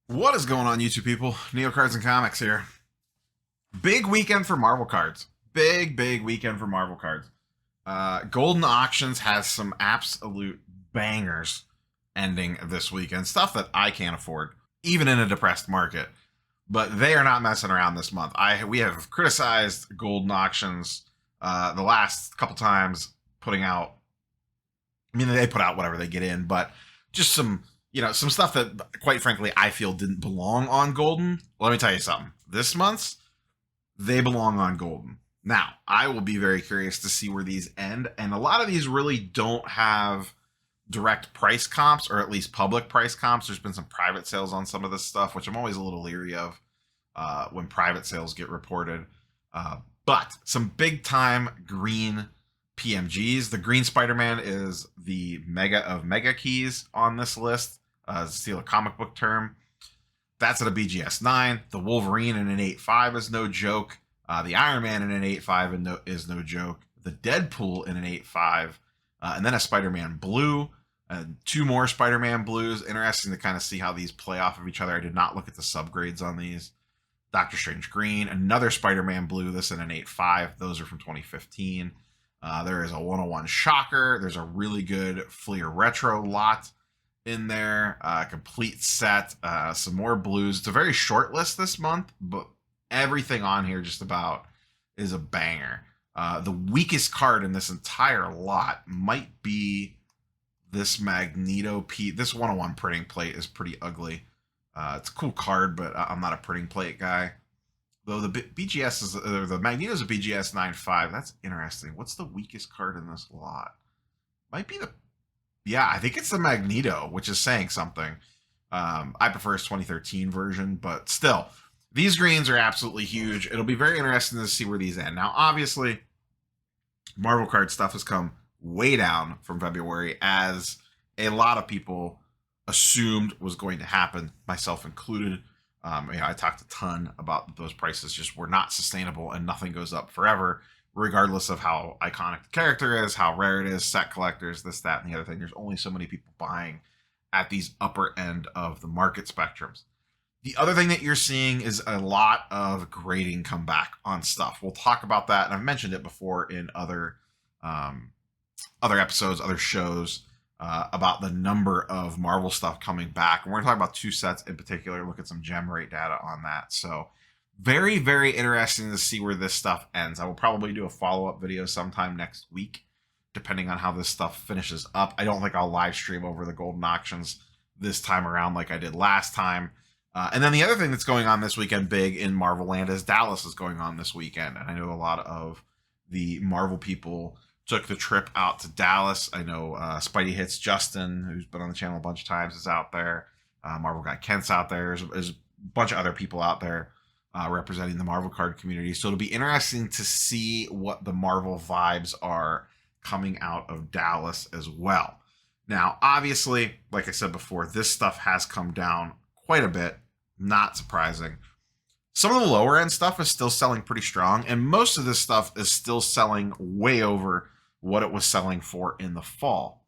What is going on, YouTube people? Neo Cards and Comics here. Big weekend for Marvel cards. Big weekend for Marvel cards. Goldin Auctions has some absolute bangers ending this weekend. Stuff that I can't afford, even in a depressed market. But they are not messing around this month. We have criticized Goldin Auctions the last couple times, putting out. I mean, they put out whatever they get in, but just some stuff that, quite frankly, I feel didn't belong on Goldin. Let me tell you something. This month's, they belong on Goldin. Now, I will be very curious to see where these end, and a lot of these really don't have direct price comps, or at least public price comps. There's been some private sales on some of this stuff, which I'm always a little leery of when private sales get reported. But some big time green PMGs. The green Spider-Man is the mega of mega keys on this list. Steal a comic book term. That's at a BGS 9. The Wolverine in an 8.5 is no joke. The Iron Man in an 8.5 is no joke. The Deadpool in an 8.5. And then a Spider-Man blue. Two more Spider-Man blues. Interesting to kind of see how these play off of each other. I did not look at the subgrades on these. Doctor Strange green. Another Spider-Man blue. This in an 8.5. Those are from 2015. There is a 101 Shocker. There's a really good Fleer Retro lot in there. Complete set. Some more blues. It's a very short list this month, but everything on here just about is a banger. The weakest card in this entire lot might be this Magneto P. This 101 printing plate is pretty ugly. It's a cool card, but I'm not a printing plate guy. Though the BGS is the Magneto's a BGS 9.5. That's interesting. What's the weakest card in this lot? Might be the I think it's the Magneto, which is saying something. I prefer his 2013 version, but still, these greens are absolutely huge. It'll be very interesting to see where these end. Now, obviously, Marvel card stuff has come way down from February, as a lot of people assumed was going to happen, myself included. I talked a ton about those prices just were not sustainable and nothing goes up forever, regardless of how iconic the character is, how rare it is, set collectors, this, that, and the other thing. There's only so many people buying at these upper end of the market spectrums. The other thing that you're seeing is a lot of grading come back on stuff. We'll talk about that, and I've mentioned it before in other episodes, other shows, about the number of Marvel stuff coming back. And we're going to talk about two sets in particular, look at some gem rate data on that. So very interesting to see where this stuff ends. I will probably do a follow-up video sometime next week, depending on how this stuff finishes up. I don't think I'll live stream over the Goldin Auctions this time around like I did last time. And then the other thing that's going on this weekend big in Marvel land is Dallas is going on this weekend. And I know a lot of the Marvel people took the trip out to Dallas. I know Spidey Hits Justin, who's been on the channel a bunch of times, is out there. Marvel Guy Kent's out there. There's a bunch of other people out there representing the Marvel card community. So it'll be interesting to see what the Marvel vibes are coming out of Dallas as well. Now, obviously, like I said before, this stuff has come down quite a bit. Not surprising. Some of the lower end stuff is still selling pretty strong, and most of this stuff is still selling way over what it was selling for in the fall.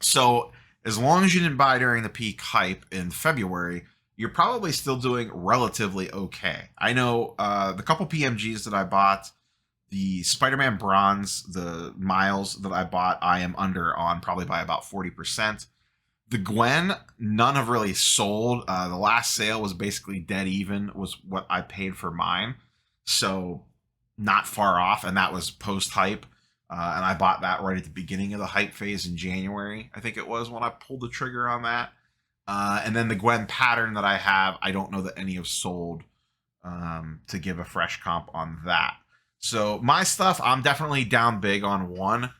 So as long as you didn't buy during the peak hype in February, you're probably still doing relatively okay. I know the couple PMGs that I bought, the Spider-Man Bronze, the Miles that I bought, I am under on probably by about 40%. The Gwen, none have really sold. The last sale was basically dead even, was what I paid for mine. So not far off, and that was post-hype. And I bought that right at the beginning of the hype phase in January, I think it was, when I pulled the trigger on that. And then the Gwen pattern that I have, I don't know that any have sold to give a fresh comp on that. So my stuff, I'm definitely down big on one,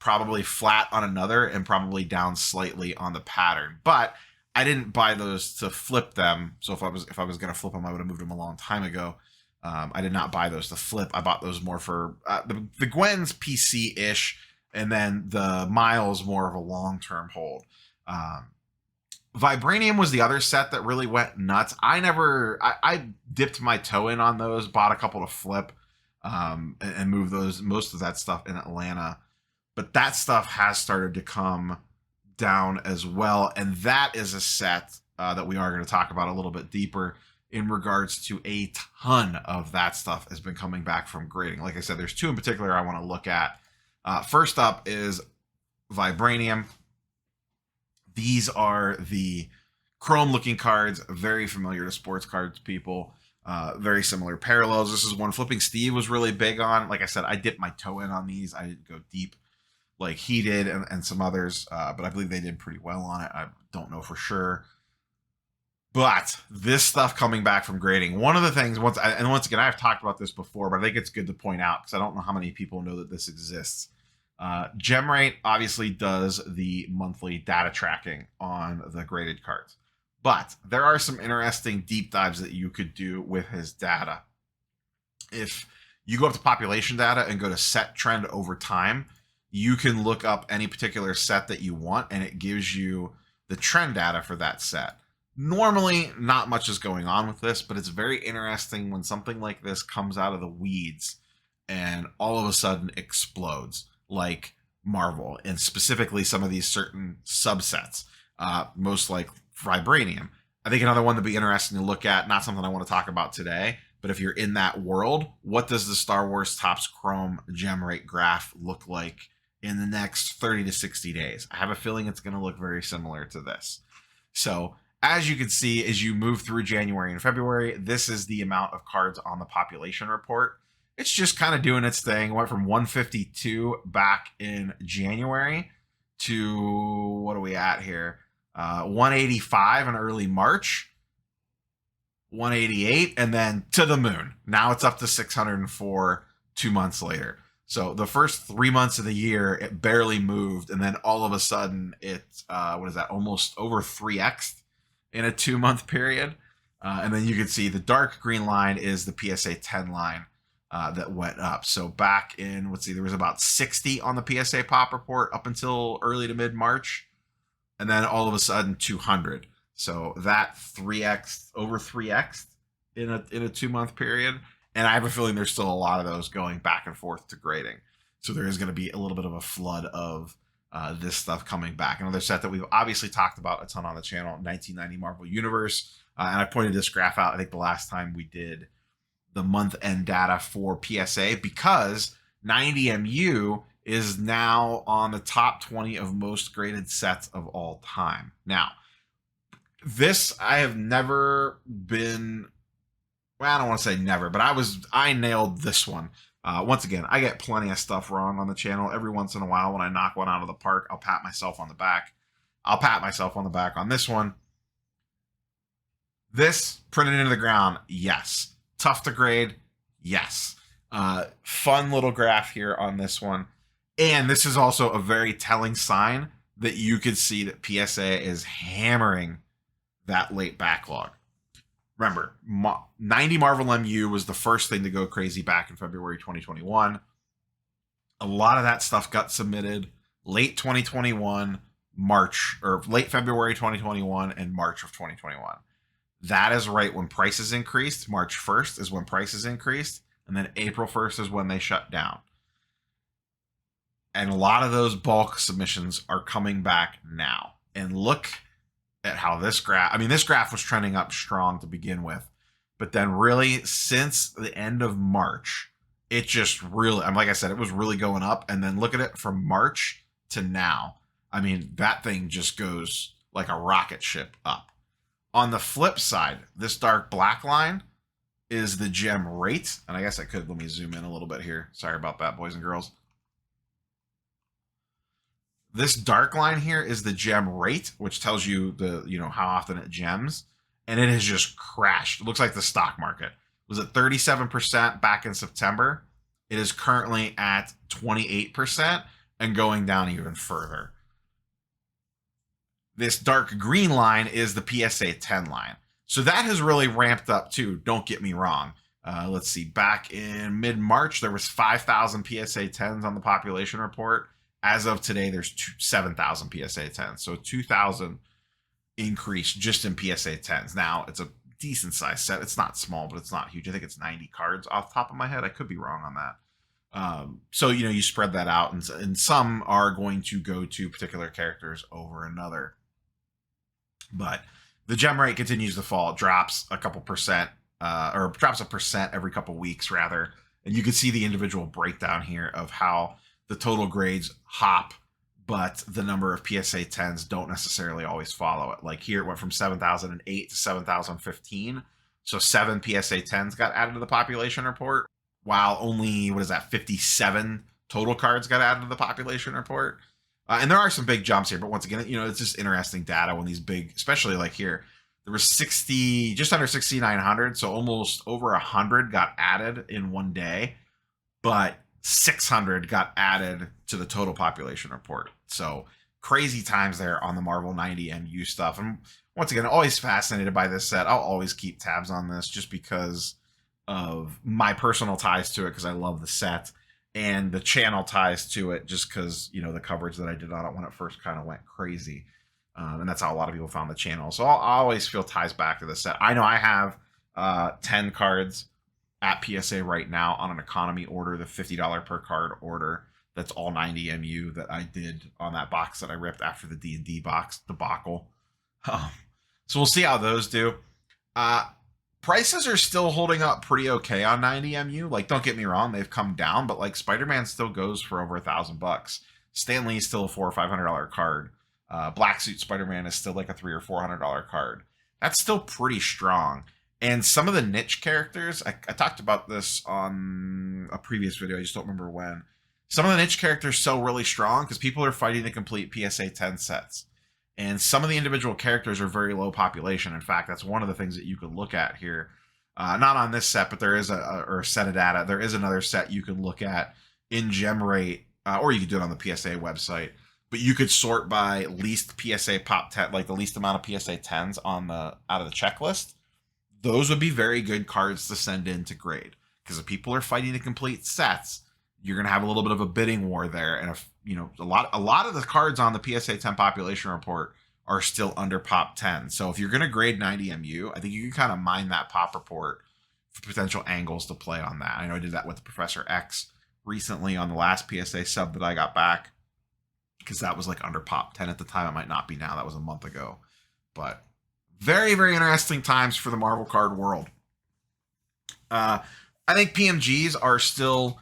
probably flat on another, and probably down slightly on the pattern. But I didn't buy those to flip them. So if I was going to flip them, I would have moved them a long time ago. I did not buy those to flip. I bought those more for the Gwen's PC-ish, and then the Miles more of a long-term hold. Vibranium was the other set that really went nuts. I dipped my toe in on those, bought a couple to flip, and move those, most of that stuff in Atlanta. But that stuff has started to come down as well, and that is a set that we are going to talk about a little bit deeper in regards to a ton of that stuff has been coming back from grading. Like I said, there's two in particular I want to look at. First up is Vibranium. These are the chrome looking cards, very familiar to sports cards people. Very similar parallels. This is one Flipping Steve was really big on. Like I said, I dipped my toe in on these. I didn't go deep like he did and some others, but I believe they did pretty well on it. I don't know for sure. But this stuff coming back from grading, one of the things, once again, I've talked about this before, but I think it's good to point out because I don't know how many people know that this exists. GemRate obviously does the monthly data tracking on the graded cards, but there are some interesting deep dives that you could do with his data. If you go up to population data and go to set trend over time, you can look up any particular set that you want, and it gives you the trend data for that set. Normally, not much is going on with this, but it's very interesting when something like this comes out of the weeds and all of a sudden explodes, like Marvel, and specifically some of these certain subsets, most like Vibranium. I think another one that'd be interesting to look at, not something I want to talk about today, but if you're in that world, what does the Star Wars Topps Chrome gem rate graph look like in the next 30 to 60 days? I have a feeling it's going to look very similar to this. So as you can see, as you move through January and February, this is the amount of cards on the population report. It's just kind of doing its thing. It went from 152 back in January to, what are we at here? 185 in early March, 188, and then to the moon. Now it's up to 604 2 months later. So the first 3 months of the year, it barely moved. And then all of a sudden, it's, what is that, almost over 3x in a 2 month period. And then you can see the dark green line is the PSA 10 line that went up. So back in, let's see, there was about 60 on the PSA pop report up until early to mid-March. And then all of a sudden 200. So that 3x, over 3x in a 2 month period. And I have a feeling there's still a lot of those going back and forth to grading. So there is going to be a little bit of a flood of this stuff coming back. Another set that we've obviously talked about a ton on the channel, 1990 Marvel Universe. And I pointed this graph out, I think the last time we did the month-end data for PSA, because 90MU is now on the top 20 of most graded sets of all time. Now, this I have never been, well, I don't want to say never, but I nailed this one. Once again, I get plenty of stuff wrong on the channel. Every once in a while when I knock one out of the park, I'll pat myself on the back. I'll pat myself on the back on this one. This, printed into the ground, yes. Tough to grade, yes. Fun little graph here on this one. And this is also a very telling sign that you could see that PSA is hammering that late backlog. Remember, 90 Marvel MU was the first thing to go crazy back in February 2021. A lot of that stuff got submitted late 2021, March, or late February 2021 and March of 2021. That is right when prices increased. March 1st is when prices increased. And then April 1st is when they shut down. And a lot of those bulk submissions are coming back now. And look at how this graph, I mean, this graph was trending up strong to begin with. But then really, since the end of March, it just really, like I said, it was really going up. And then look at it from March to now. I mean, that thing just goes like a rocket ship up. On the flip side, this dark black line is the gem rate. And I guess I could, let me zoom in a little bit here. Sorry about that, boys and girls. This dark line here is the gem rate, which tells you the, how often it gems. And it has just crashed. It looks like the stock market. It was at 37% back in September. It is currently at 28% and going down even further. This dark green line is the PSA 10 line. So that has really ramped up too. Don't get me wrong. Let's see. Back in mid-March, there was 5,000 PSA 10s on the population report. As of today, there's 7,000 PSA 10s. So 2,000 increase just in PSA 10s. Now, it's a decent size set. It's not small, but it's not huge. I think it's 90 cards off the top of my head. I could be wrong on that. So, you spread that out, and some are going to go to particular characters over another. But the gem rate continues to fall. It drops a couple percent, or drops a percent every couple weeks, rather. And you can see the individual breakdown here of how the total grades hop, but the number of PSA 10s don't necessarily always follow it. Like here, it went from 7,008 to 7,015. So 7 PSA 10s got added to the population report, while only, 57 total cards got added to the population report. And there are some big jumps here, but once again, it's just interesting data when these big, especially like here, there was 60, just under 6,900, so almost over 100 got added in one day, but 600 got added to the total population report. So crazy times there on the Marvel 90 MU stuff. And once again, always fascinated by this set. I'll always keep tabs on this just because of my personal ties to it, because I love the set, and the channel ties to it just because, the coverage that I did on it when it first kind of went crazy. And that's how a lot of people found the channel. So I always feel ties back to the set. I know I have 10 cards at PSA right now on an economy order, the $50 per card order. That's all 90 MU that I did on that box that I ripped after the D&D box debacle. So we'll see how those do. Prices are still holding up pretty okay on 90 MU. Like, don't get me wrong, they've come down, but like Spider-Man still goes for over $1,000. Stan Lee is still a $400 or $500 card. Black Suit Spider-Man is still like a $300 or $400 card. That's still pretty strong. And some of the niche characters, I talked about this on a previous video, I just don't remember when. Some of the niche characters sell really strong because people are fighting to complete PSA 10 sets. And some of the individual characters are very low population. In fact, that's one of the things that you could look at here. Not on this set, but there is a set of data. There is another set you can look at in gem rate, or you could do it on the PSA website. But you could sort by least PSA pop 10, like the least amount of PSA 10s on the out of the checklist. Those would be very good cards to send in to grade, because if people are fighting to complete sets, you're going to have a little bit of a bidding war there. And if a lot of the cards on the PSA 10 population report are still under pop 10. So if you're going to grade 90 MU, I think you can kind of mine that pop report for potential angles to play on that. I know I did that with Professor X recently on the last PSA sub that I got back, because that was like under pop 10 at the time. It might not be now. That was a month ago. But very, very interesting times for the Marvel card world. I think PMGs are still...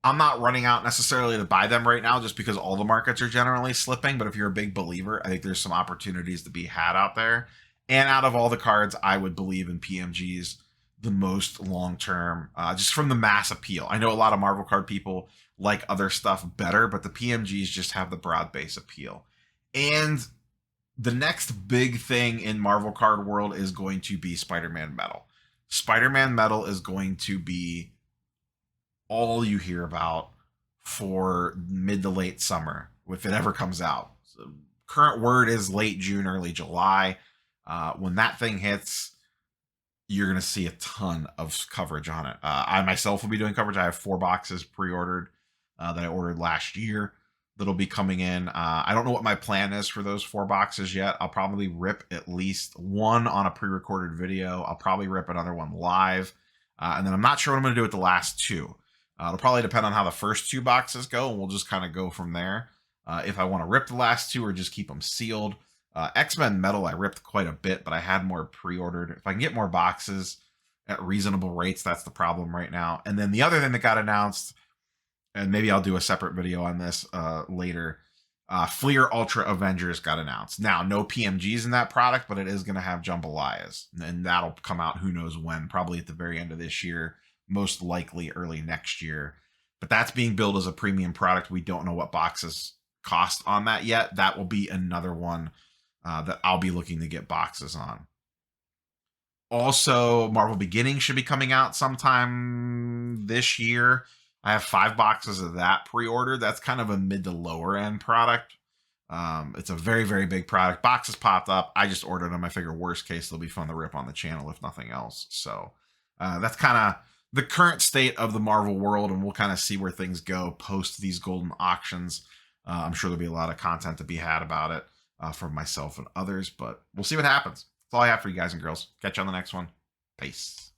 I'm not running out necessarily to buy them right now just because all the markets are generally slipping. But if you're a big believer, I think there's some opportunities to be had out there. And out of all the cards, I would believe in PMGs the most long-term, just from the mass appeal. I know a lot of Marvel card people like other stuff better, but the PMGs just have the broad base appeal. And the next big thing in Marvel card world is going to be Spider-Man Metal. Spider-Man Metal is going to be all you hear about for mid to late summer, if it ever comes out. So current word is late June, early July. When that thing hits, you're going to see a ton of coverage on it. I myself will be doing coverage. I have 4 boxes pre-ordered that I ordered last year that'll be coming in. I don't know what my plan is for those 4 boxes yet. I'll probably rip at least one on a pre-recorded video. I'll probably rip another one live. And then I'm not sure what I'm going to do with the last 2. It'll probably depend on how the first 2 boxes go, and we'll just kind of go from there. If I want to rip the last 2 or just keep them sealed. X-Men Metal, I ripped quite a bit, but I had more pre-ordered. If I can get more boxes at reasonable rates, that's the problem right now. And then the other thing that got announced, and maybe I'll do a separate video on this later, Fleer Ultra Avengers got announced. Now, no PMGs in that product, but it is going to have jambalayas, and that'll come out who knows when, probably at the very end of this year, most likely early next year. But that's being billed as a premium product. We don't know what boxes cost on that yet. That will be another one that I'll be looking to get boxes on. Also, Marvel Beginnings should be coming out sometime this year. I have 5 boxes of that pre-ordered. That's kind of a mid to lower end product. It's a very, very big product. Boxes popped up. I just ordered them. I figure worst case, they'll be fun to rip on the channel if nothing else. So that's kind of the current state of the Marvel world, and we'll kind of see where things go post these Goldin auctions. I'm sure there'll be a lot of content to be had about it from myself and others, but we'll see what happens. That's all I have for you guys and girls. Catch you on the next one. Peace.